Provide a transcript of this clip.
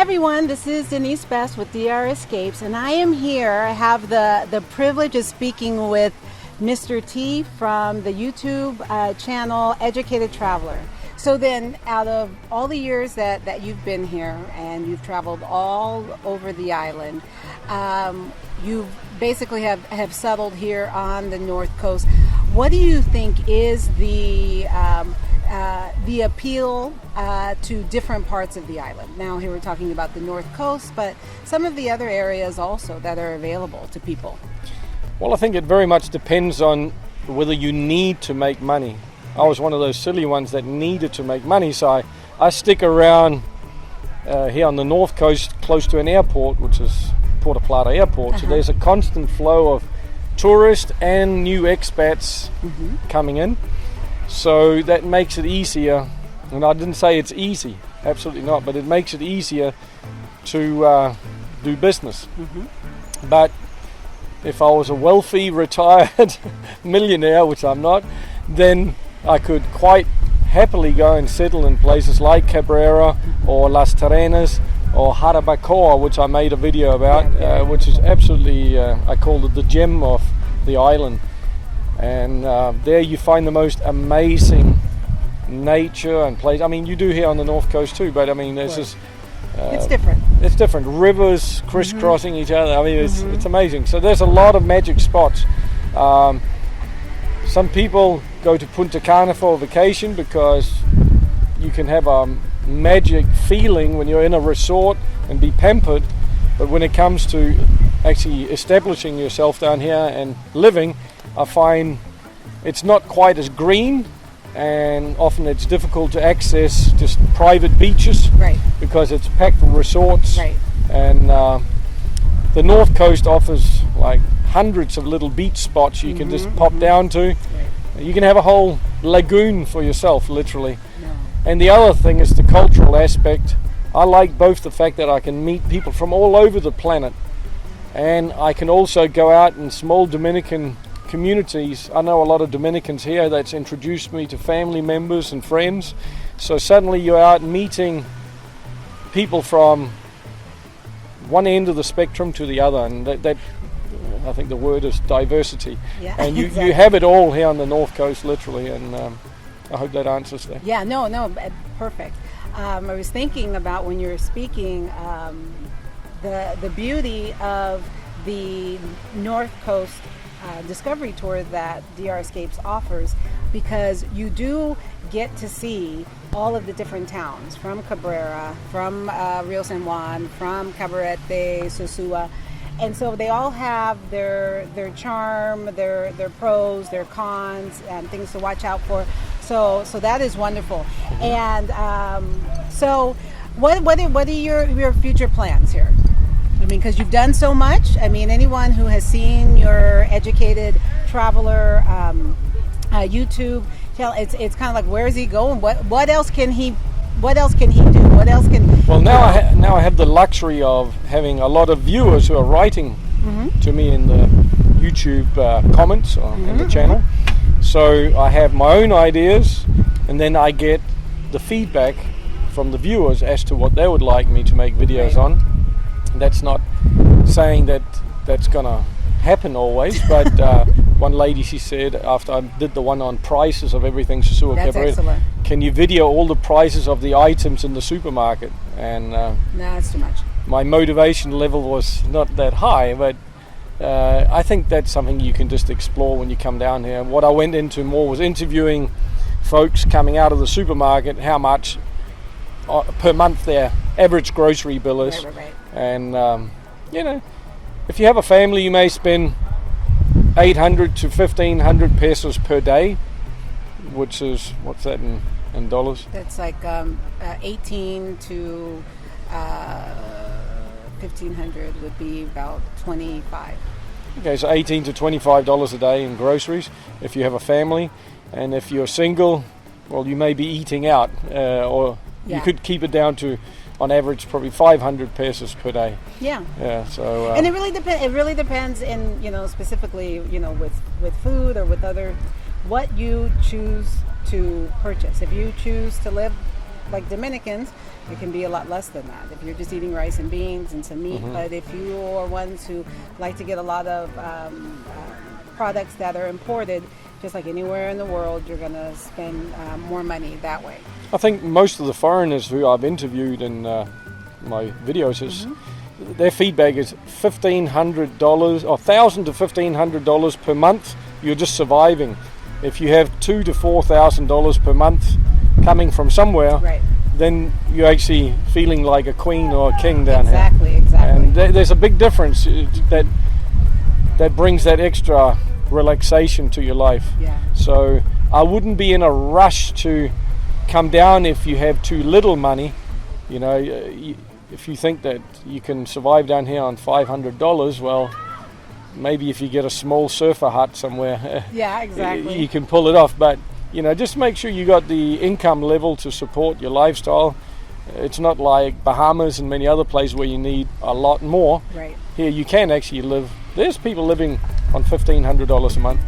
Hi everyone, this is Denise Best with DRescapes, and I am here. I have the privilege of speaking with Mr. T from the YouTube channel Educated Traveler. So then, out of all the years that you've been here and you've traveled all over the island, you basically have settled here on the North Coast. What do you think is the appeal to different parts of the island? Now here we're talking about the North Coast, but some of the other areas also that are available to people. Well, I think it very much depends on whether you need to make money. I was one of those silly ones that needed to make money, so I stick around here on the North Coast close to an airport, which is Puerto Plata Airport. So there's a constant flow of tourists and new expats coming in. So that makes it easier, and I didn't say it's easy, absolutely not, but it makes it easier to do business. But if I was a wealthy, retired millionaire, which I'm not, then I could quite happily go and settle in places like Cabrera or Las Terrenas or Jarabacoa, which I made a video about, which is absolutely, I called it the gem of the island. And there you find the most amazing nature and place. I mean, you do here on the North Coast too, but I mean, there's just... it's different. It's different. Rivers crisscrossing each other. I mean, it's amazing. So there's a lot of magic spots. Some people go to Punta Cana for a vacation because you can have a magic feeling when you're in a resort and be pampered. But when it comes to actually establishing yourself down here and living, I find it's not quite as green, and often it's difficult to access just private beaches because it's packed with resorts. And the North Coast offers like hundreds of little beach spots you can just pop down to. You can have a whole lagoon for yourself, literally. And the other thing is the cultural aspect. I like both the fact that I can meet people from all over the planet, and I can also go out in small Dominican communities. I know a lot of Dominicans here. That's introduced me to family members and friends. So suddenly you're out meeting people from one end of the spectrum to the other, and that I think the word is diversity. And you have it all here on the North Coast, literally, and I hope that answers that. No, perfect. I was thinking about when you were speaking the beauty of the North Coast Discovery Tour that DRescapes offers, because you do get to see all of the different towns, from Cabrera, from Rio San Juan, from Cabarete, Sosua, and so they all have their charm, their pros, their cons, and things to watch out for. So that is wonderful. And so what are your future plans here? I mean, because you've done so much. I mean, anyone who has seen your Educated Traveler YouTube channel, it's kind of like, where is he going? What else can he do? What else can? Well, now I have the luxury of having a lot of viewers who are writing to me in the YouTube comments on the channel. So I have my own ideas, and then I get the feedback from the viewers as to what they would like me to make videos on. That's not saying that that's gonna happen always, but one lady, she said, after I did the one on prices of everything, Sosua and Cabarete, can you video all the prices of the items in the supermarket? And no, that's too much. My motivation level was not that high, but I think that's something you can just explore when you come down here. What I went into more was interviewing folks coming out of the supermarket, how much per month their average grocery bill is. And you know, if you have a family, you may spend 800 to 1,500 pesos per day, which is, what's that in dollars? That's like 18 to 1,500 would be about 25. Okay, so $18 to $25 a day in groceries if you have a family, and if you're single, well, you may be eating out, or you could keep it down to, on average, probably 500 pesos per day. Yeah. So. And it really depends. It really depends, in specifically, with food or with other, what you choose to purchase. If you choose to live like Dominicans, it can be a lot less than that if you're just eating rice and beans and some meat. But if you are ones who like to get a lot of products that are imported, just like anywhere in the world, you're going to spend more money that way. I think most of the foreigners who I've interviewed in my videos is their feedback is $1,500 or $1,000 to $1,500 per month. You're just surviving. If you have $2,000 to $4,000 per month coming from somewhere, Right. then you're actually feeling like a queen or a king down Exactly, here. exactly. And there's a big difference that brings that extra relaxation to your life. Yeah. So I wouldn't be in a rush to come down if you have too little money. You know, if you think that you can survive down here on $500, well, maybe if you get a small surfer hut somewhere, Yeah, exactly. you can pull it off. But you know, just make sure you got the income level to support your lifestyle. It's not like Bahamas and many other places where you need a lot more. Right. Here you can actually live. There's people living on $1,500 a month.